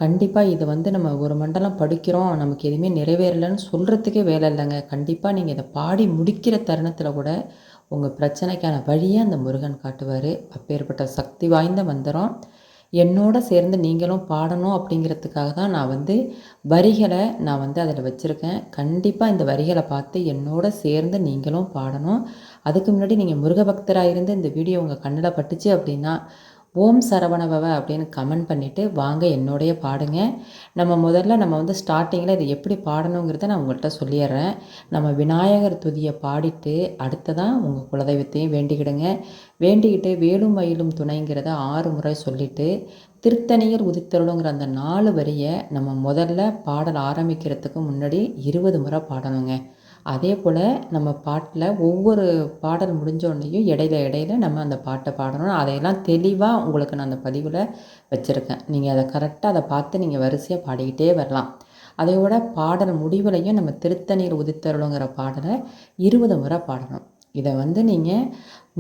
கண்டிப்பாக இது நம்ம ஒரு மண்டலம் படிக்கிறோம், நமக்கு எதுவுமே நிறைவேறலன்னு சொல்கிறதுக்கே வேலை இல்லைங்க. கண்டிப்பாக நீங்கள் இதை பாடி முடிக்கிற தருணத்தில் கூட உங்கள் பிரச்சனைக்கான வழியை அந்த முருகன் காட்டுவார். அப்பேற்பட்ட சக்தி வாய்ந்த மந்திரம். என்னோட சேர்ந்து நீங்களும் பாடணும் அப்படிங்கிறதுக்காக தான் நான் வரிகளை அதில் வச்சுருக்கேன். கண்டிப்பாக இந்த வரிகளை பார்த்து என்னோட சேர்ந்து நீங்களும் பாடணும். அதுக்கு முன்னாடி நீங்கள் முருக பக்தராக இருந்து இந்த வீடியோ உங்கள் கண்ணில் பட்டுச்சு அப்படின்னா ஓம் சரவணபவ அப்படின்னு கமெண்ட் பண்ணிவிட்டு வாங்க என்னோடைய பாடுங்க. முதல்ல ஸ்டார்டிங்கில் இதை எப்படி பாடணுங்கிறத நான் உங்கள்கிட்ட சொல்லிடுறேன். விநாயகர் துதியை பாடிட்டு அடுத்ததான் உங்கள் குலதெய்வத்தையும் வேண்டிக்கிடுங்க. வேண்டிக்கிட்டு வேலும் மயிலும் துணைங்கிறத 6 முறை சொல்லிவிட்டு திருத்தணியில் உதித்தருளுங்கிற அந்த 4 வரியை முதல்ல பாடல் ஆரம்பிக்கிறதுக்கு முன்னாடி 20 முறை பாடணுங்க. அதே போல் நம்ம பாட்டில் ஒவ்வொரு பாடல் முடிஞ்சோடனையும் இடையில இடையில அந்த பாட்டை பாடணும். அதையெல்லாம் தெளிவாக உங்களுக்கு நான் அந்த பதிவில் வச்சுருக்கேன். நீங்கள் அதை கரெக்டாக அதை பார்த்து நீங்கள் வரிசையாக பாடிக்கிட்டே வரலாம். அதையோட பாடல் முடிவுலையும் திருத்தணியில் உதித்தருளுங்கிற பாடலை 20 முறை பாடணும். இதை நீங்கள்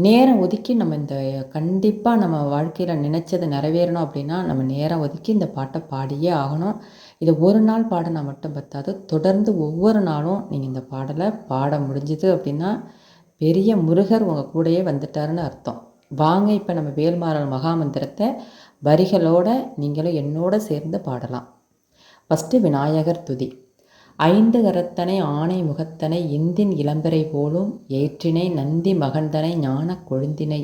நேரம் ஒதுக்கி இந்த கண்டிப்பாக நம்ம வாழ்க்கையில் நினச்சது நிறைவேறணும் அப்படின்னா நம்ம நேரம் ஒதுக்கி இந்த பாட்டை பாடியே ஆகணும். இதை ஒரு நாள் பாடினா மட்டும் பத்தாது, தொடர்ந்து ஒவ்வொரு நாளும் நீங்கள் இந்த பாடலை பாட முடிஞ்சுது அப்படின்னா பெரிய முருகர் உங்கள் கூடயே வந்துட்டாருன்னு அர்த்தம். வாங்க இப்போ நம்ம வேல்மாறல் மகாமந்திரத்தை வரிகளோடு நீங்களும் என்னோட சேர்ந்து பாடலாம். ஃபஸ்ட்டு விநாயகர் துதி. 5 கரத்தனை ஆணை முகத்தனை இந்தின் இளம்பரை போலும் ஏற்றினை நந்தி மகந்தனை ஞான கொழுந்தினை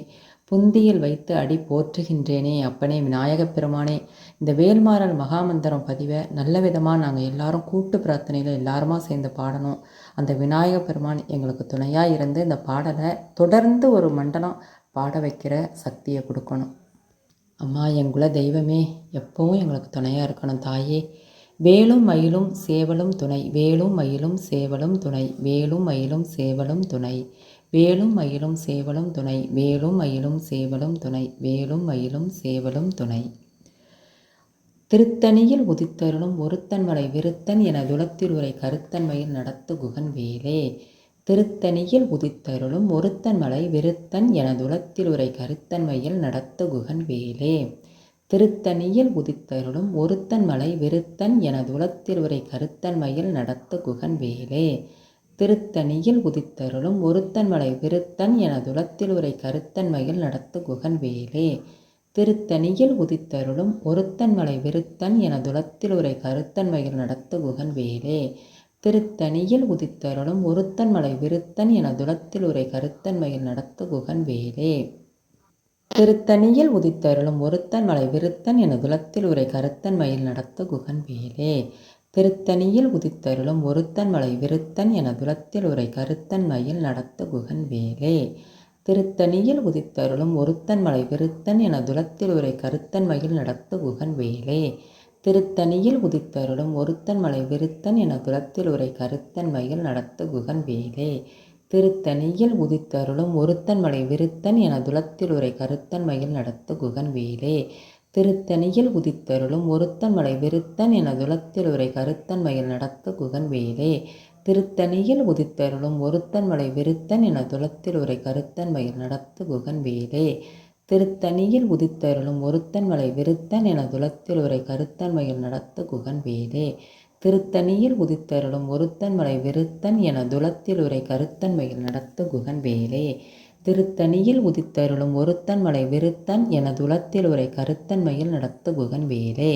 புந்தியில் வைத்து அடி போற்றுகின்றேனே அப்பனே விநாயகப் பெருமானே. இந்த வேல்மாறல் மகாமந்திரம் பதிவை நல்ல விதமாக நாங்கள் எல்லாரும் கூட்டு பிரார்த்தனையில் எல்லாருமா சேர்ந்து பாடணும். அந்த விநாயகப் பெருமான் எங்களுக்கு துணையாக இருந்து இந்த பாடலை தொடர்ந்து ஒரு மண்டலம் பாட வைக்கிற சக்தியை கொடுக்கணும். அம்மா எங்குல தெய்வமே, எப்பவும் எங்களுக்கு துணையாக இருக்கணும் தாயே. வேலும் மயிலும் சேவலும் துணை, வேலும் மயிலும் சேவலும் துணை, வேலும் மயிலும் சேவலும் துணை, வேலும் மயிலும் சேவலும் துணை, வேலும் மயிலும் சேவலும் துணை, வேலும் மயிலும் சேவலும் துணை. திருத்தணியில் உதித்தருளும் ஒருத்தன் மலை விருத்தன் என துலத்தில் உரை கருத்தன் மயில் நடத்து குகன் வேலே. திருத்தணியில் உதித்தருளும் ஒருத்தன் மலை விருத்தன் என துலத்தில் உரை கருத்தன் மயில் நடத்து குகன் வேலே. திருத்தணியில் உதித்தருளும் ஒருத்தன் மலை விருத்தன் என துலத்தில் உரை கருத்தன் மயில் நடத்து குகன் வேலே. திருத்தணியில் உதித்தருளும் ஒருத்தன் மலை விருத்தன் என துலத்தில் உரை கருத்தன் மயில் நடத்து குகன் வேலே. திருத்தணியில் உதித்தருளும் ஒருத்தன் மலை விருத்தன் என துலத்தில் உரை கருத்தன் மயில் நடத்து குகன் வேலே. திருத்தணியில் உதித்தருளும் ஒருத்தன் மலை விருத்தன் என துலத்தில் உரை கருத்தன் மயில் நடத்து குகன் வேலே. திருத்தணியில் உதித்தருளும் ஒருத்தன் மலை விருத்தன் என துலத்தில் உரை கருத்தன் மயில் நடத்து குகன் வேலே. திருத்தணியில் உதித்தருளும் ஒருத்தன் மலை விருத்தன் என துலத்தில் உரை கருத்தன் மயில் நடத்து குகன் வேலே. திருத்தணியில் உதித்தருளும் ஒருத்தன் மலை விருத்தன் என துலத்தில் உரை கருத்தன் மயில் நடத்து குகன் வேலே. திருத்தணியில் உதித்தருளும் ஒருத்தன் மலை விருத்தன் என துலத்தில் உரை கருத்தன் மயில் நடத்து குகன் வேலே. திருத்தணியில் உதித்தருளும் ஒருத்தன் மலை விருத்தன் என துலத்தில் உரை கருத்தன் மயில் நடத்து குகன் வேலே. திருத்தணியில் உதித்தருளும் ஒருத்தன் மலை விருத்தன் என துலத்தில் உரை கருத்தன் மயில் நடத்து குகன் வேலே. திருத்தணியில் உதித்தருளும் ஒருத்தன் மலை விருத்தன் என துலத்தில் உரை கருத்தன் மயில் நடத்து குகன் வேலே. திருத்தணியில் உதித்தருளும் ஒருத்தன் மலை விருத்தன் என துலத்தில் உரை கருத்தன் மயில் நடத்து குகன் வேலே. திருத்தணியில் உதித்தருளும் ஒருத்தன் மலை விருத்தன் என துலத்தில் உரை கருத்தன் மயில் நடத்து குகன் வேலே. திருத்தணியில் உதித்தருளும் ஒருத்தன் மலை விருத்தன் என துலத்தில் உரை கருத்தன் மயில் நடத்து குகன் வேலே.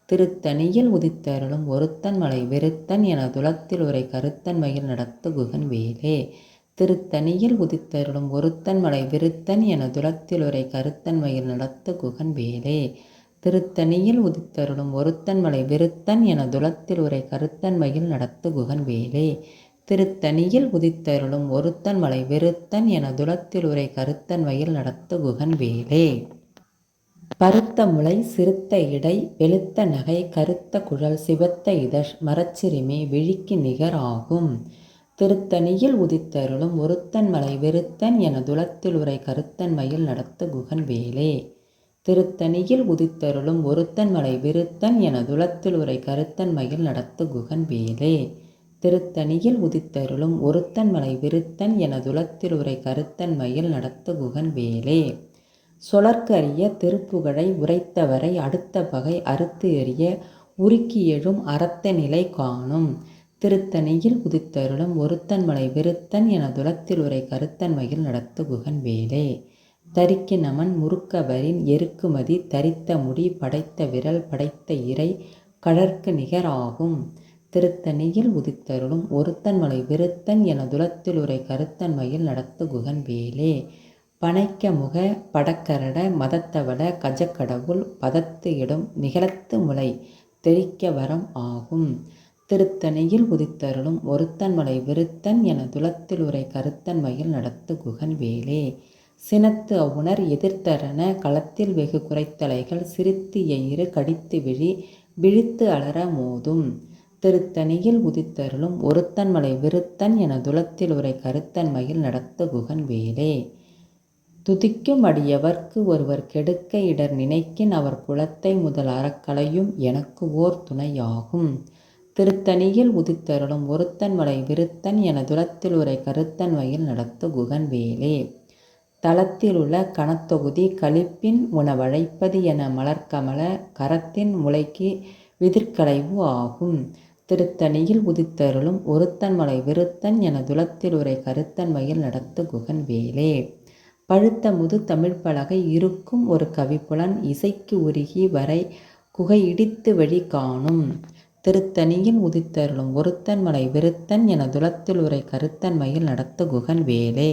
திருத்தணியில் உதித்தருளும் ஒருத்தன் மலை விருத்தன் என துலத்தில் உரை கருத்தன் மயில் நடத்து குகன் வேலே. திருத்தணியில் உதித்தருளும் ஒருத்தன் மலை விருத்தன் என துலத்தில் உரை கருத்தன் மயில் நடத்து குகன் வேலே. திருத்தணியில் உதித்தருளும் ஒருத்தன் மலை விருத்தன் என துலத்தில் உரை கருத்தன் மயில் நடத்து குகன் வேலே. திருத்தணியில் உதித்தருளும் ஒருத்தன் மலை விருத்தன் என துலத்தில் உரை கருத்தன் மயில் நடத்து குகன் வேலே. பருத்த முளை சிறுத்த இடை வெளுத்த நகை கருத்த குழல் சிவத்த இதழ் மரச்சிறுமி விழிக்கு நிகர் ஆகும். திருத்தணியில் உதித்தருளும் ஒருத்தன் மலை விருத்தன் என துலத்தில் உரை கருத்தன் மயில் நடத்து குகன் வேலே. திருத்தணியில் உதித்தருளும் ஒருத்தன் மலை விருத்தன் என துலத்தில் உரை கருத்தன் மயில் நடத்து குகன் வேலே. திருத்தணியில் உதித்தருளும் ஒருத்தன் மலை விருத்தன் என துலத்தில் உரை கருத்தன் மயில் நடத்து குகன் வேலே. சொலற்கு அறிய திருப்புகழை உரைத்தவரை அடுத்த பகை அறுத்து எறிய உருக்கி எழும் அறத்த நிலை காணும். திருத்தணியில் உதித்தருளும் ஒருத்தன்மலை விருத்தன் என துலத்தில் உரை கருத்தன்மையில் நடத்து குகன் வேலே. தரிக்கு நமன் முறுக்கவரின் எருக்குமதி தரித்த முடி படைத்த விரல் படைத்த இறை கடற்கு நிகராகும். திருத்தணியில் உதித்தருளும் ஒருத்தன்மலை விருத்தன் என துலத்தில் உரை கருத்தன்மையில் நடத்து குகன் வேலே. பனைக்க முக படக்கரட மதத்தவள கஜக்கடவுள் பதத்து இடும் நிகழத்து முளை தெரிக்க வரம் ஆகும். திருத்தணியில் உதித்தருளும் ஒருத்தன்மலை விருத்தன் என துலத்தில் உரை கருத்தன்மையில் நடத்து குகன் வேலே. சினத்து அவுணர் எதிர்த்தரன களத்தில் வெகு குறைத்தலைகள் சிரித்து எயிறு கடித்து விழித்து அலற மோதும். திருத்தணியில் உதித்தருளும் ஒருத்தன்மலை விருத்தன் என துலத்தில் உரை கருத்தன்மையில் நடத்து குகன் வேலே. துதிக்கும் அடியவர்க்கு ஒருவர் கெடுக்க இடர் நினைக்கின் அவர் குலத்தை முதல் அறக்கலையும் எனக்கு ஓர் துணையாகும். திருத்தணியில் உதித்தருளும் ஒருத்தன்மலை விருத்தன் என துலத்தில் உரை கருத்தன்மையில் நடத்து குகன் வேலே. தலத்திலுள்ள கணத்தொகுதி கழிப்பின் உணவழைப்பது என மலர்கமல கரத்தின் முளைக்கு விதிர்கலைவு ஆகும். திருத்தணியில் உதித்தருளும் ஒருத்தன்மலை விருத்தன் என துலத்தில் உரை கருத்தன்மையில் நடத்து குகன் வேலே. பழுத்த முது தமிழ்ப்பலகை இருக்கும் ஒரு கவிப்புலன் இசைக்கு உருகி வரை குகை இடித்து வெளி காணும். திருத்தணியில் உதித்தருளும் ஒருத்தன்மலை விருத்தன் என துலத்தில் உரை கருத்தன்மையில் நடத்து குகன் வேலே.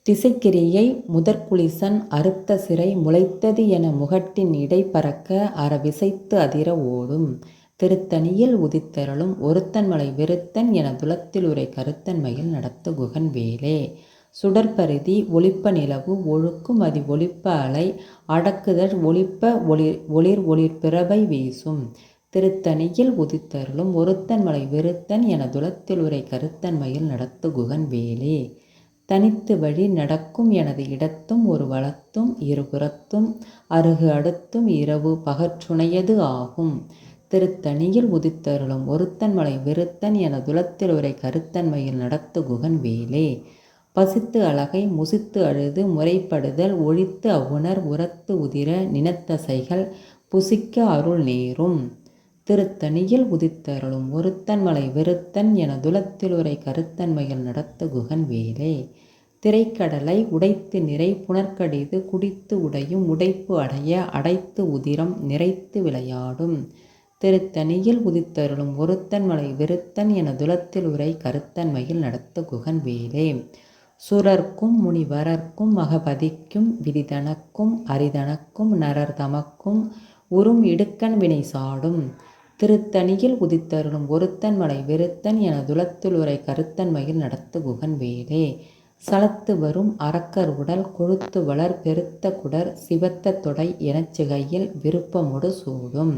திசைக்கிரியை முதற்குளிசன் அறுத்த சிறை முளைத்தது என முகட்டின் இடை பறக்க அறவிசைத்து அதிர ஓடும். திருத்தணியில் உதித்தருளும் ஒருத்தன்மலை விருத்தன் என துலத்தில் உரை கருத்தன்மையில் நடத்து குகன் வேலே. சுடற்பரிதி ஒளிப்ப நிலவு ஒழுக்கும் அதி ஒளிப்ப அலை அடக்குதற் ஒளிப்ப ஒளிர் பிறபை வீசும். திருத்தணியில் உதித்தருளும் ஒருத்தன்மலை விருத்தன் என துலத்தில் உரை கருத்தன்மையில் நடத்து குகன் வேலே. தனித்து வழி நடக்கும் எனது இடத்தும் ஒரு வலத்தும் இருபுறத்தும் அருகு அடுத்தும் இரவு பகற்றுணையது ஆகும். திருத்தணியில் உதித்தருளும் ஒருத்தன்மலை விருத்தன் என துலத்தில் உரை கருத்தன்மையில் நடத்து குகன் வேலே. பசித்து அழகை முசித்து அழுது முறைப்படுதல் ஒழித்து அவ்வுணர் உரத்து உதிர நினத்தசைகள் புசிக்க அருள் நேரும். திருத்தணியில் உதித்தருளும் ஒருத்தன்மலை விருத்தன் என துலத்தில் உரை கருத்தன்மையில் நடத்து குகன் வேலே. திரைக்கடலை உடைத்து நிறை புனர்கடிது குடித்து உடையும் உடைப்பு அடைய அடைத்து உதிரம் நிறைத்து விளையாடும். திருத்தணியில் உதித்தருளும் ஒருத்தன்மலை விருத்தன் என துலத்தில் உரை கருத்தன்மையில் நடத்து குகன் வேலே. சுரர்க்கும் முனிவரர்க்கும் மகபதிக்கும் விதிதனக்கும் அரிதனக்கும் நரர் தமக்கும் உறும் இடுக்கண் வினை சாடும். திருத்தணியில் உதித்தருளும் ஒருத்தன்மலை விருத்தன் என துலத்தில் உரை கருத்தன்மையில் நடத்து குகன் வேலே. சலத்து வரும் அரக்கர் உடல் கொழுத்து வளர் பெருத்த குடர் சிவத்த தொடை எனச்சிகையில் விருப்பமொடு சூடும்.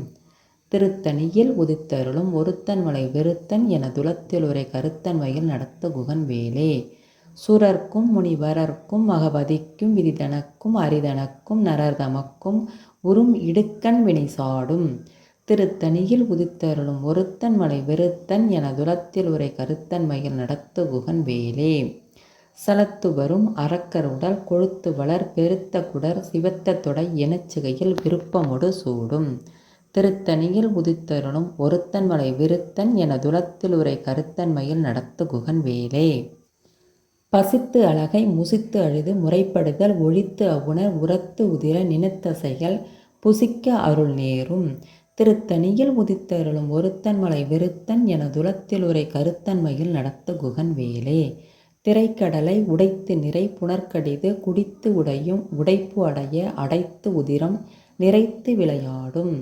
திருத்தணியில் உதித்தருளும் ஒருத்தன்மலை விருத்தன் என துலத்தில் உரை கருத்தன்மையில் நடத்து குகன் வேலே. சுரர்க்கும் முனிவரர்க்கும் மகபதிக்கும் விதிதனக்கும் அரிதனக்கும் நரர் தமக்கும் உறும் இடுக்கண் வினை சாடும். திருத்தணியில் உதித்தருளும் ஒருத்தன்மலை விருத்தன் என துலத்தில் உரை கருத்தன்மையில் நடத்து குகன் வேலே. சலத்து வரும் அரக்கர் உடல் கொழுத்து வளர் பெருத்த குடர் சிவத்த தொடை எனச்சிகையில் விருப்பமொடு சூடும். திருத்தணியில் உதித்தருளும் ஒருத்தன்மலை விருத்தன் என துலத்தில் உரை கருத்தன்மையில் நடத்து குகன் வேலே. பசித்து அழகை முசித்து அழுது முறைப்படுதல் ஒழித்து அவ்வுணர் உரத்து உதிர நினத்தசைகள் புசிக்க அருள் நேரும். திருத்தணியில் உதித்தருளும் ஒருத்தன்மலை விருத்தன் என துலத்தில் உரை கருத்தன்மையில் நடத்து குகன் வேலே. திரைக்கடலை உடைத்து நிறை புனர்கடிது குடித்து உடையும் உடைப்பு அடைய அடைத்து உதிரம் நிறைத்து விளையாடும்.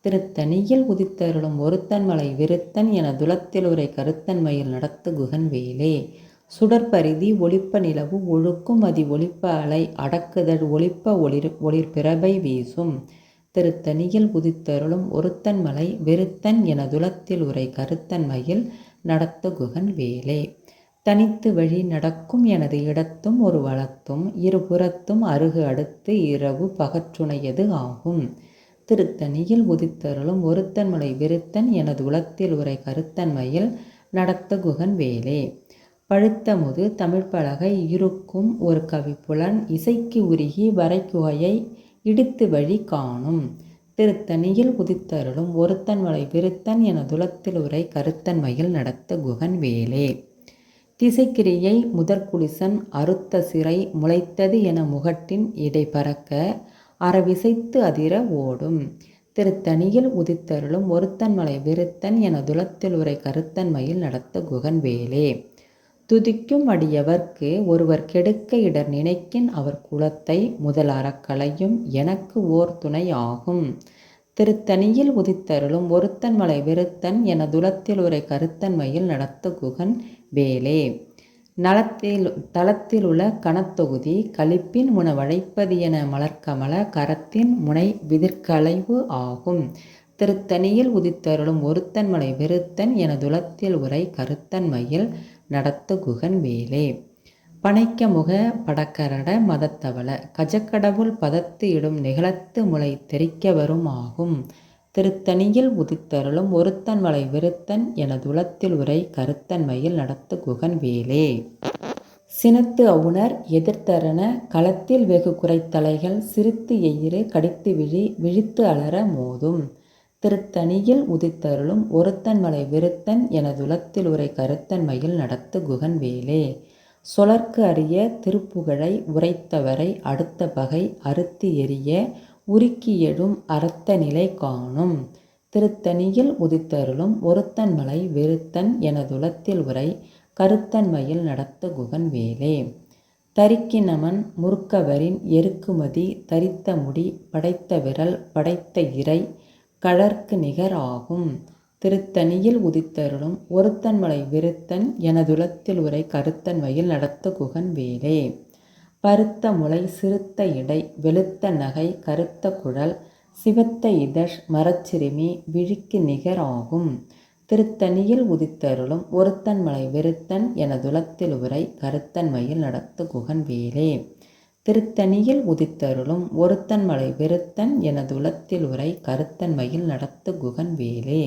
திருத்தணியில் உதித்தருளும் ஒருத்தன்மலை விருத்தன் என துலத்தில் உரை கருத்தன்மையில் நடத்து குகன் வேலே. சுடற்பரிதி ஒளிப்ப நிலவு ஒழுக்கும் அதி ஒளிப்ப அலை அடக்குதல் ஒளிப்ப ஒளிர் பிறபை வீசும். திருத்தணியில் உதித்தருளும் ஒருத்தன்மலை விருத்தன் என துலத்தில் உரை கருத்தன்மையில் நடத்து குகன் வேலே. தனித்து வழி நடக்கும் எனது இடத்தும் ஒரு வலத்தும் இருபுறத்தும் அருகு அடுத்து இரவு பகற்றுணையது ஆகும். திருத்தணியில் உதித்தருளும் ஒருத்தன்மலை விருத்தன் எனது உலத்தில் உரை கருத்தன்மையில் நடத்து குகன் வேலே. பழுத்த முது தமிழ்ப்பலகை இருக்கும் ஒரு கவிப்புலன் இசைக்கு உருகி வரைக்குகையை இடித்து வழி காணும். திருத்தணியில் உதித்தருளும் ஒருத்தன் மலை விருத்தன் என துலத்தில் உரை கருத்தன்மையில் நடத்த குகன் வேலே. திசைக்கிரியை முதற்குலிசன் அறுத்த சிறை முளைத்தது என முகட்டின் இடை பறக்க அறவிசைத்து அதிர ஓடும். திருத்தணியில் உதித்தருளும் ஒருத்தன் மலை விருத்தன் என துலத்தில் உரை கருத்தன்மையில் நடத்த குகன் வேலே. துதிக்கும் அடியவர்க்கு ஒருவர் கெடுக்க இடர் நினைக்கின் அவர் குலத்தை முதல் அறக்களையும் எனக்கு ஓர் துணை ஆகும். திருத்தணியில் உதித்தருளும் ஒருத்தன் மலை விருத்தன் என துலத்தில் உரை கருத்தன்மையில் நடத்த குகன் வேலே. தளத்திலுள்ள கணத்தொகுதி களிப்பின் முன வழைப்பது என மலர்க்கமல கரத்தின் முனை விதிர்களைவு ஆகும். திருத்தணியில் உதித்தருளும் ஒருத்தன் மலை விருத்தன் என துலத்தில் உரை கருத்தன்மையில் நடத்த குகன் வேலே. பனைக்க முக படக்கரட மதத்தவள கஜக்கடவுள் பதத்து இடும் நிகழத்து முளை தெரிக்க வரும் ஆகும். திருத்தணியில் உதித்தருளும் ஒருத்தன் மலை விருத்தன் என துலத்தில் உரை கருத்தன்மையில் நடத்த குகன் வேலே. சினத்து அவுணர் எதிர்த்தரன களத்தில் வெகு குறைத்தலைகள் சிரித்து எயிறு கடித்து விழித்து அலற மோதும். திருத்தணியில் உதித்தருளும் ஒருத்தன் மலை விருத்தன் என துலத்தில் உரை கருத்தன்மையில் நடத்த குகன் வேலே. சொலர்க்கு அரிய திருப்புகழை உரைத்தவரை அடுத்த பகை அறுத்து எரிய உருக்கி எழும் அறத்த நிலை காணும். திருத்தணியில் உதித்தருளும் ஒருத்தன் மலை விருத்தன் என துலத்தில் உரை கருத்தன்மையில் நடத்த குகன் வேலே. தரிக்கினமன் முறுக்கவரின் எருக்குமதி தரித்த முடி படைத்த விரல் படைத்த இறை கழற்கு நிகர் ஆகும். திருத்தணியில் உதித்தருளும் ஒருத்தன் மலை விருத்தன் என துலத்தில் உரை கருத்தன்மையில் நடத்த குகன் வேலே. பருத்த முளை சிறுத்த இடை வெளுத்த நகை கருத்த குழல் சிவத்த இதழ் மரச்சிறுமி விழிக்கு நிகர் ஆகும். திருத்தணியில் உதித்தருளும் ஒருத்தன் மலை விருத்தன் என துலத்தில் உரை கருத்தன்மையில் நடத்த குகன் வேலே. திருத்தணியில் உதித்தருளும் ஒருத்தன் மலை விருத்தன் என துலத்தில் உரை கருத்தன்மையில் நடத்த குகன் வேலே.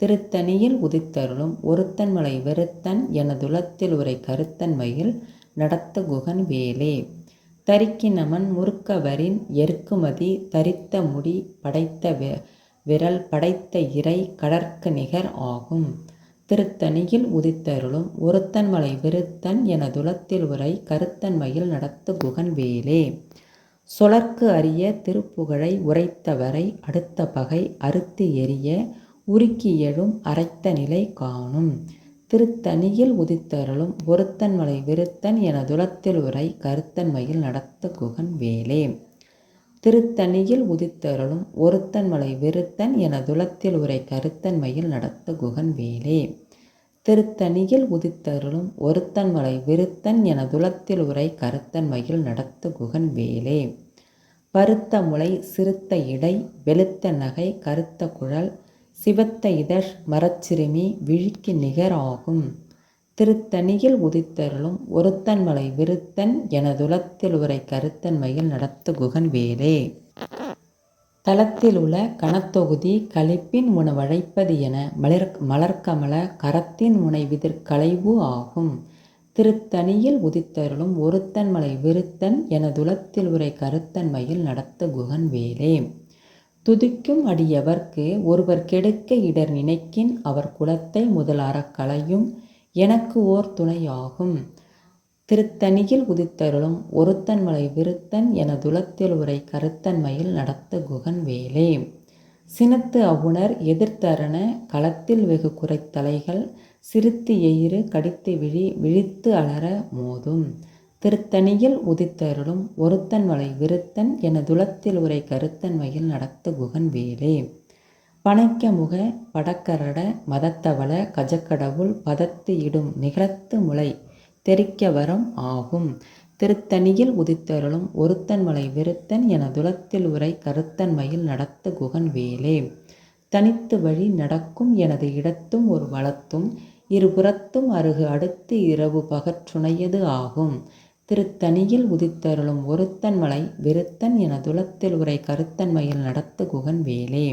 திருத்தணியில் உதித்தருளும் ஒருத்தன் மலை விருத்தன் என துலத்தில் உரை கருத்தன்மையில் நடத்த குகன் வேலே. தரிக்கினமன் முறுக்கவரின் எருக்குமதி தரித்த முடி படைத்த விரல் படைத்த இறை கடற்கு நிகர் ஆகும். திருத்தணியில் உதித்தருளும் ஒருத்தன் மலை விருத்தன் என துலத்தில் உரை கருத்தன்மையில் நடத்த குகன் வேலே. சொலர்க்கு அரிய திருப்புகழை உரைத்தவரை அடுத்த பகை அறுத்து எரிய உருக்கி எழும் அரைத்த நிலை காணும். திருத்தணியில் உதித்தருளும் ஒருத்தன் மலை விருத்தன் என துலத்தில் உரை கருத்தன்மையில் நடத்த குகன் வேலே. திருத்தணியில் உதித்தருளும் ஒருத்தன் மலை விருத்தன் என துலத்தில் உரை கருத்தன்மையில் நடத்த குகன் வேலே. திருத்தணியில் உதித்தருளும் ஒருத்தன் மலை விருத்தன் என துலத்தில் உரை கருத்தன்மையில் நடத்த குகன் வேலே. பருத்த முளை சிறுத்த இடை வெளுத்த நகை கருத்த குழல் சிவத்த இதழ் மரச்சிறுமி விழிக்கு நிகர் ஆகும். திருத்தணியில் உதித்தருளும் ஒருத்தன் மலை விருத்தன் என துலத்தில் உரை கருத்தன்மையில் நடத்த குகன் வேலே. தளத்திலுள்ள கணத்தொகுதி களிப்பின் முன வழைப்பது என மலர்க்கமல கரத்தின் முனை விதிர்களைவு ஆகும். திருத்தணியில் உதித்தருளும் ஒருத்தன் மலை விருத்தன் என துலத்தில் உரை கருத்தன்மையில் நடத்த குகன் வேலே. துதிக்கும் அடியவர்க்கு ஒருவர் கெடுக்க இடர் நினைக்கின் அவர் குலத்தை முதல் அறக்களையும் எனக்கு ஓர் துணை ஆகும். திருத்தணியில் உதித்தருளும் ஒருத்தன் மலை விருத்தன் என துலத்தில் உரை கருத்தன்மையில் நடத்த குகன் வேலே. சினத்து அவுணர் எதிர்த்தரன களத்தில் வெகு குறைத்தலைகள் சிரித்து எயிறு கடித்து விழித்து அலற மோதும். திருத்தணியில் உதித்தருளும் ஒருத்தன் மலை விருத்தன் என துலத்தில் உரை கருத்தன்மையில் நடத்த குகன் வேலே. பனைக்க முக படக்கரட மதத்தவள கஜக்கடவுள் பதத்து இடும் நிகழத்து முளை தெரிக்க வரம் ஆகும். திருத்தணியில் உதித்தருளும் ஒருத்தன் மலை விருத்தன் என துலத்தில் உரை கருத்தன்மையில் நடத்த குகன் வேலே. தனித்து வழி நடக்கும் எனது இடத்தும் ஒரு வளத்தும் இருபுறத்தும் அருகு அடுத்து இரவு பகற்றுணையது ஆகும். திருத்தணியில் உதித்தருளும் ஒருத்தன் மலை விருத்தன் என துலத்தில் உரை கருத்தன்மையில் நடத்த குகன் வேலே.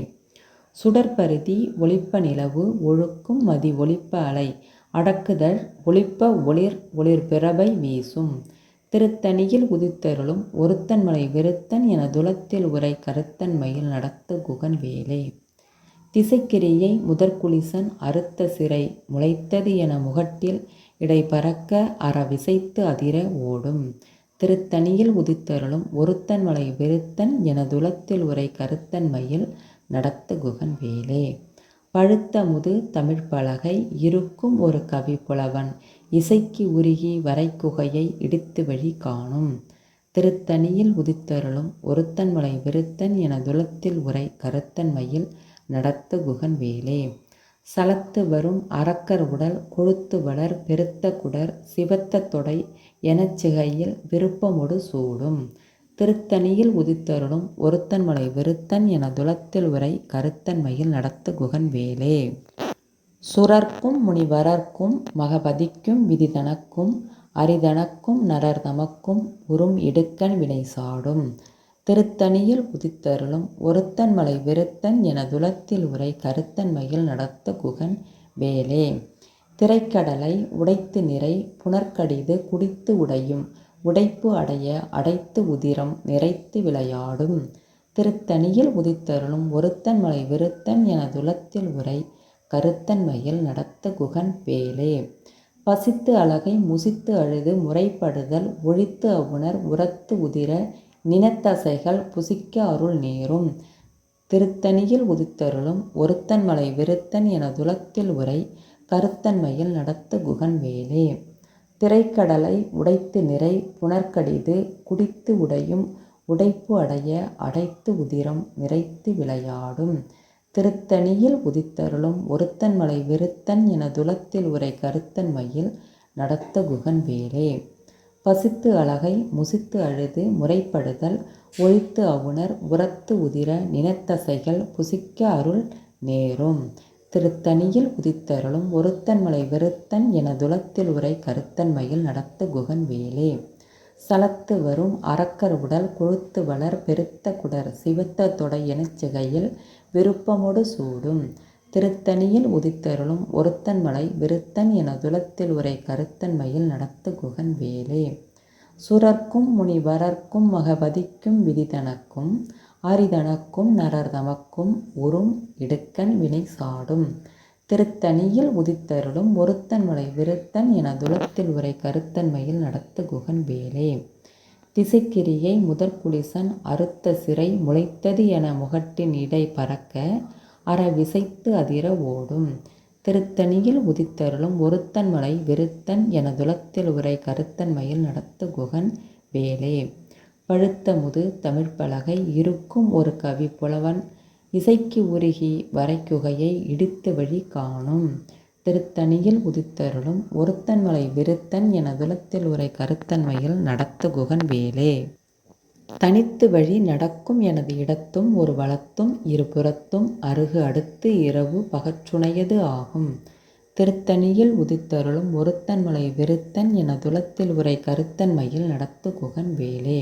சுடற்பருதி ஒளிப்ப நிலவு ஒழுக்கும் மதி ஒளிப்ப அலை அடக்குதழ் ஒளிப்ப ஒளிர் பிறபை வீசும். திருத்தணியில் உதித்தருளும் ஒருத்தன்மலை விருத்தன் என துலத்தில் உரை கருத்தன்மையில் நடத்து குகன் வேலே. திசைக்கிரியை முதற்குலிசன் அறுத்த சிறை முளைத்தது என முகட்டில் இடை பறக்க அற விசைத்து அதிர ஓடும். திருத்தணியில் உதித்தருளும் ஒருத்தன்மலை விருத்தன் என துலத்தில் உரை கருத்தன்மையில் நடத்து குகன் வேலே. பழுத்த முது தமிழ்ப்பலகை இருக்கும் ஒரு கவி புலவன் இசைக்கு உருகி வரைக்குகையை இடித்து வழி காணும். திருத்தணியில் உதித்தருளும் ஒருத்தன்மலை விருத்தன் என துலத்தில் உரை கருத்தன்மையில் நடத்து குகன் வேலே. சலத்து வரும் அரக்கர் உடல் கொழுத்து வளர் பெருத்த குடர் சிவத்த தொடை எனச் சிகையில் விருப்பமொடு சூடும். திருத்தணியில் உதித்தருளும் ஒருத்தன்மலை விருத்தன் என துலத்தில் உரை கருத்தன்மையில் நடத்து குகன் வேலே. சுரர்க்கும் முனிவரர்க்கும் மகபதிக்கும் விதிதனக்கும் அரிதனக்கும் நரர் தமக்கும் உறும் இடுக்கண் வினை சாடும். திருத்தணியில் உதித்தருளும் ஒருத்தன்மலை விருத்தன் என துலத்தில் உரை கருத்தன்மையில் நடத்த குகன் வேலே. திரைக்கடலை உடைத்து நிறை புனர்க்கடிது குடித்து உடையும் உடைப்பு அடைய அடைத்து உதிரம் நிறைத்து விளையாடும். திருத்தணியில் உதித்தருளும் ஒருத்தன்மலை விருத்தன் என துலத்தில் உரை கருத்தன்மையில் நடத்த குகன் வேலே. பசித்து அலகை முசித்து அழுது முறைப்படுதல் ஒழித்து அவுணர் உரத்து உதிர நினத்தசைகள் புசிக்க அருள் நேரும். திருத்தணியில் உதித்தருளும் ஒருத்தன்மலை விருத்தன் என துலத்தில் உரை கருத்தன்மையில் நடத்த குகன் வேலே. திரைக்கடலை உடைத்து நிறை புனர்க்கடிது குடித்து உடையும் உடைப்பு அடைய அடைத்து உதிரம் நிறைத்து விளையாடும். திருத்தணியில் உதித்தருளும் ஒருத்தன்மலை விருத்தன் என துலத்தில் உரை கருத்தன்மையில் நடத்த குகன் வேலே. பசித்து அலகை முசித்து அழுது முறைப்படுதல் ஒழித்து அவுணர் உரத்து உதிர நினத்தசைகள் புசிக்க அருள் நேரும். திருத்தணியில் உதித்தருளும் ஒருத்தன்மலை விருத்தன் என துலத்தில் உரை கருத்தன்மையில் நடத்த குகன் வேலே. சலத்து வரும் அரக்கர் உடல் கொழுத்து வளர் பெருத்த குடர் சிவத்த தொடை எனச் சிகையில் விருப்பமொடு சூடும். திருத்தணியில் உதித்தருளும் ஒருத்தன்மலை விருத்தன் என துலத்தில் உரை கருத்தன்மையில் நடத்த குகன் வேலே. சுரர்க்கும் முனிவரர்க்கும் மகபதிக்கும் விதிதனக்கும் அரிதனக்கும் நரர் தமக்கும் உறும் இடுக்கண் வினை சாடும். திருத்தணியில் உதித்தருளும் ஒருத்தன்மலை விருத்தன் என துலத்தில் உரை கருத்தன்மையில் நடத்த குகன் வேலே. திசைக்கிரியை முதற்குலிசன் அறுத்த சிறை முளைத்தது என முகட்டின் இடை பறக்க அற விசைத்து அதிர ஓடும். திருத்தணியில் உதித்தருளும் ஒருத்தன்மலை விருத்தன் என துலத்தில் உரை கருத்தன்மையில் நடத்த குகன் வேலே. பழுத்த முது தமிழ்ப்பலகை இருக்கும் ஒரு கவி புலவன் இசைக்கு உருகி வரைக்குகையை இடித்து வழி காணும். திருத்தணியில் உதித்தருளும் ஒருத்தன்மலை விருத்தன் என துலத்தில் உரை கருத்தன்மையில் நடத்த குகன் வேலே. தனித்து வழி நடக்கும் எனது இடத்தும் ஒரு வலத்தும் இருபுறத்தும் அருகு அடுத்து இரவு பகற்றுணையது ஆகும். திருத்தணியில் உதித்தருளும் ஒருத்தன்மலை விருத்தன் என துலத்தில் உரை கருத்தன்மையில் நடத்து குகன் வேலே.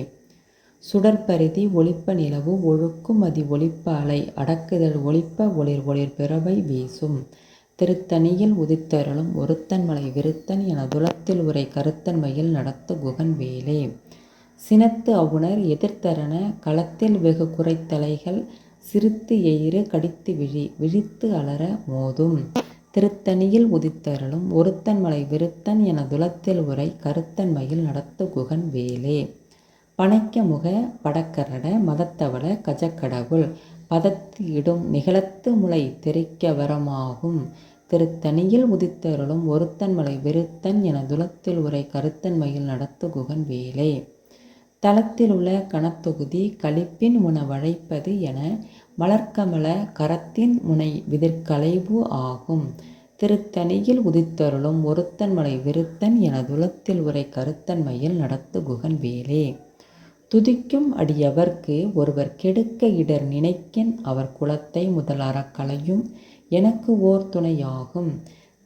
சுடற்பரிதி ஒளிப்ப நிலவு ஒழுக்கும் அதி ஒளிப்ப அலை அடக்குதல் ஒளிப்ப ஒளிர் ஒளிர் பிறவை வீசும். திருத்தணியில் உதித்தருளும் ஒருத்தன்மலை விருத்தன் என துலத்தில் உரை கருத்தன்மையில் நடத்த குகன் வேலே. சினத்து அவுணர் எதிர்த்தரன களத்தில் வெகு குறைத்தலைகள் சிரித்து எயிறு கடித்து விழித்து அலற மோதும். திருத்தணியில் உதித்தருளும் ஒருத்தன்மலை விருத்தன் என துலத்தில் உரை கருத்தன்மையில் நடத்த குகன் வேலே. பனைக்க முக படக்கரட மதத்தவள கஜக்கடவுள் பதத்து இடும் நிகழத்து முளை தெரிக்க வரமாகும். திருத்தணியில் உதித்தருளும் ஒருத்தன்மலை விருத்தன் என துலத்தில் உரை கருத்தன்மையில் நடத்த குகன் வேலே. தலத்திலுள்ள கணத்தொகுதி களிப்பின் முன வழைப்பது என மலர்க்கமல கரத்தின் முனை விதிர்கலைவு ஆகும். திருத்தணியில் உதித்தருளும் ஒருத்தன்மலை விருத்தன் என துலத்தில் உரை கருத்தன்மையில் நடத்து குகன் வேலே. துதிக்கும் அடியவர்க்கு ஒருவர் கெடுக்க இடர் நினைக்கின் அவர் குலத்தை முதல் அறக்கலையும் எனக்கு ஓர் துணையாகும்.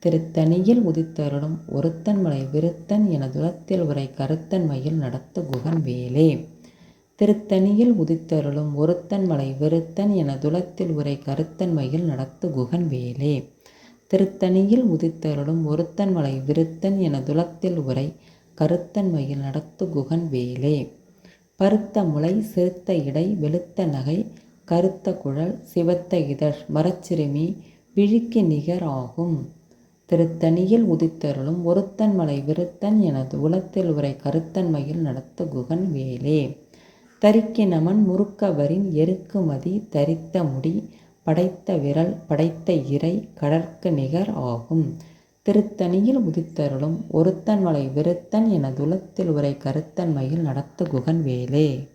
திருத்தணியில் உதித்தருளும் ஒருத்தன்மலை விருத்தன் என துலத்தில் உரை கருத்தன்மையில் நடத்த குகன் வேலே. திருத்தணியில் உதித்தருளும் ஒருத்தன்மலை விருத்தன் என துலத்தில் உரை கருத்தன்மையில் நடத்து குகன் வேலே. திருத்தணியில் உதித்தருளும் ஒருத்தன்மலை விருத்தன் என துலத்தில் உரை கருத்தன்மையில் நடத்து குகன் வேலே. பருத்த முலை சிறுத்த இடை வெளுத்த நகை கருத்த குழல் சிவத்த இதழ் மரச்சிறுமி விழிக்கு நிகர் ஆகும். திருத்தணியில் உதித்தருளும் ஒருத்தன் மலை விருத்தன் எனது உளத்தில் உரை கருத்தன்மையில் நடத்து குகன் வேலே. தரிக்கு நமன் முறுக்கவரின் எருக்கு மதி தரித்த முடி படைத்த விரல் படைத்த இறை கடற்கு நிகர் ஆகும். திருத்தணியில் உதித்தருளும் ஒருத்தன் மலை விருத்தன் எனதுலத்தில் உரை கருத்தன்மையில் நடத்து குகன் வேலே.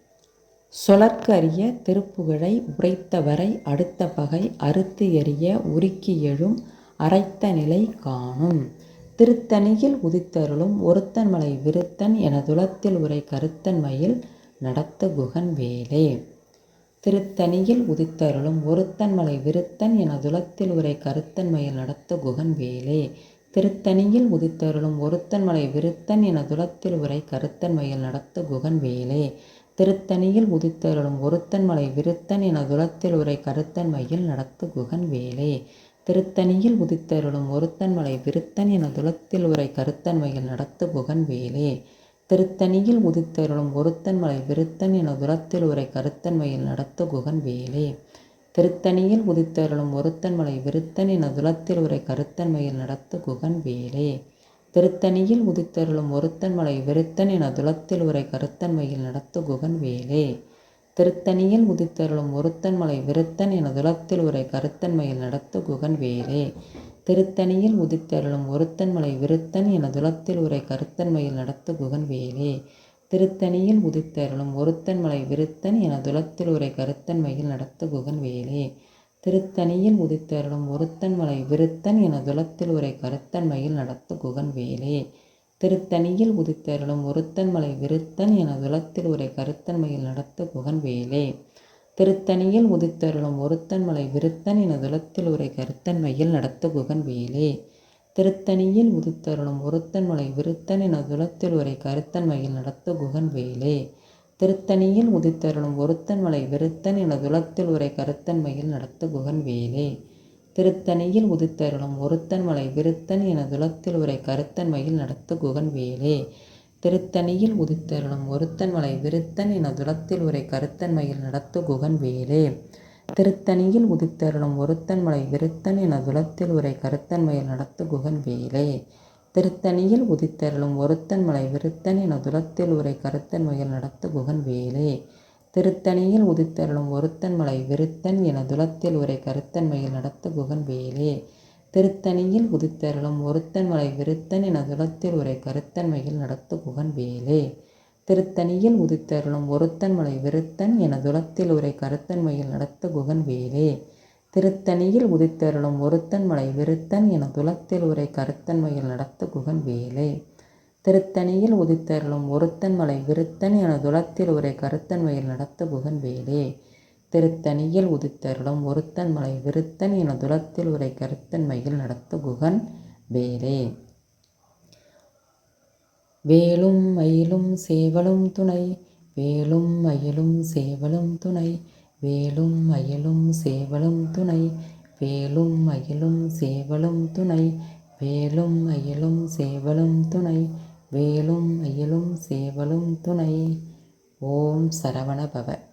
சொலற்கு அரிய திருப்புகழை உரைத்தவரை அடுத்த பகை அறுத்து எறிய உருக்கி எழும் அரைத்த நிலை காணும். திருத்தணியில் உதித்தருளும் ஒருத்தன் மலை விருத்தன் எனதுலத்தில் உரை கருத்தன்மையில் நடத்து குகன் வேலே. திருத்தணியில் உதித்தருளும் ஒருத்தன் மலை விருத்தன் எனதுலத்தில் உரை கருத்தன்மையில் நடத்து குகன் வேலே. திருத்தணியில் உதித்தருளும் ஒருத்தன் மலை விருத்தன் எனதுலத்தில் உரை கருத்தன்மையில் நடத்து குகன் வேலே. திருத்தணியில் உதித்தருளும் ஒருத்தன் மலை விருத்தன் எனதுலத்தில் உரை கருத்தன்மையில் நடத்து குகன் வேலே. திருத்தணியில் உதித்தருளும் ஒருத்தன் மலை விருத்தன் எனதுலத்தில் உரை கருத்தன்மையில் நடத்து குகன் வேலே. திருத்தணியில் உதித்தருளும் ஒருத்தன் மலை விருத்தன் எனதுலத்தில் உரை கருத்தன்மையில் நடத்து குகன் வேலே. திருத்தணியில் உதித்தருளும் ஒருத்தன் மலை விருத்தன் எனதுலத்தில் உரை கருத்தன்மையில் நடத்து குகன் வேலே. திருத்தணியில் உதித்தருளும் ஒருத்தன் மலை விருத்தன் எனதுலத்தில் உரை கருத்தன்மையில் நடத்து குகன் வேலே. திருத்தணியில் உதித்தருளும் ஒருத்தன் மலை விருத்தன் எனதுலத்தில் உரை கருத்தன்மையில் நடத்து குகன் வேலே. திருத்தணியில் உதித்தருளும் ஒருத்தன் மலை விருத்தன் எனதுலத்தில் உரை கருத்தன்மையில் நடத்து குகன் வேலே. திருத்தணியில் உதித்தருளும் ஒருத்தன் மலை விருத்தன் எனதுலத்தில் உரை கருத்தன்மையில் நடத்து குகன் வேலே. திருத்தணியில் உதித்தருளும் ஒருத்தன் மலை விருத்தன் எனதுலத்தில் உரை கருத்தன்மையில் நடத்து குகன் வேலே. திருத்தணியில் உதித்தருளும் ஒருத்தன் மலை விருத்தன் எனதுலத்தில் உரை கருத்தன்மையில் நடத்து குகன் வேலே. திருத்தணியில் உதித்தருளும் ஒருத்தன் மலை விருத்தன் எனதுலத்தில் உரை கருத்தன்மையில் நடத்து குகன் வேலே. திருத்தணியில் உதித்தருளும் ஒருத்தன் மலை விருத்தன் எனதுலத்தில் உரை கருத்தன்மையில் நடத்து குகன் வேலே. திருத்தணியில் உதித்தருளும் ஒருத்தன் மலை விருத்தன் எனதுலத்தில் உரை கருத்தன்மையில் நடத்து குகன் வேலே. திருத்தணியில் உதித்தருளும் ஒருத்தன் மலை விருத்தன் எனதுலத்தில் உரை கருத்தன்மையில் நடத்து குகன் வேலே. திருத்தணியில் உதித்தருளும் ஒருத்தன் மலை விருத்தன் எனதுலத்தில் உரை கருத்தன்மையில் நடத்து குகன் வேலே. திருத்தணியில் உதித்தருளும் ஒருத்தன் மலை விருத்தன் எனதுலத்தில் உரை கருத்தன்மையில் நடத்து குகன் வேலே. திருத்தணியில் உதித்தருளும் ஒருத்தன் மலை விருத்தன் எனதுலத்தில் உரை கருத்தன்மையில் நடத்து குகன் வேலே. திருத்தணியில் உதித்தருளும் ஒருத்தன் மலை விருத்தன் எனதுலத்தில் உரை கருத்தன்மையில் நடத்து குகன் வேலே. திருத்தணியில் உதித்தருளும் ஒருத்தன் மலை விருத்தன் எனதுலத்தில் உரை கருத்தன்மையில் நடத்து குகன் வேலே. திருத்தணியில் உதித்தருளும் ஒருத்தன் மலை விருத்தன் எனதுலத்தில் உரை கருத்தன்மையில் நடத்து குகன் வேலே. திருத்தணியில் உதித்தருளும் ஒருத்தன் மலை விருத்தன் எனதுலத்தில் உரை கருத்தன்மையில் நடத்து குகன் வேலே. திருத்தணியில் உதித்தருளும் ஒருத்தன் மலை விருத்தன் எனதுலத்தில் உரை கருத்தன்மையில் நடத்து குகன் வேலே. திருத்தணியில் உதித்தருளும் ஒருத்தன் மலை விருத்தன் எனதுலத்தில் உரை கருத்தன்மையில் நடத்து குகன் வேலே. வேலும் மயிலும் சேவலும் துணை வேலும் மயிலும் சேவலும் துணை வேலும் மயிலும் சேவலும் துணை வேலும் மயிலும் சேவலும் துணை வேலும் மயிலும் சேவலும் துணை வேலும் மயிலும் சேவலும் துணை. ஓம் சரவண பவ.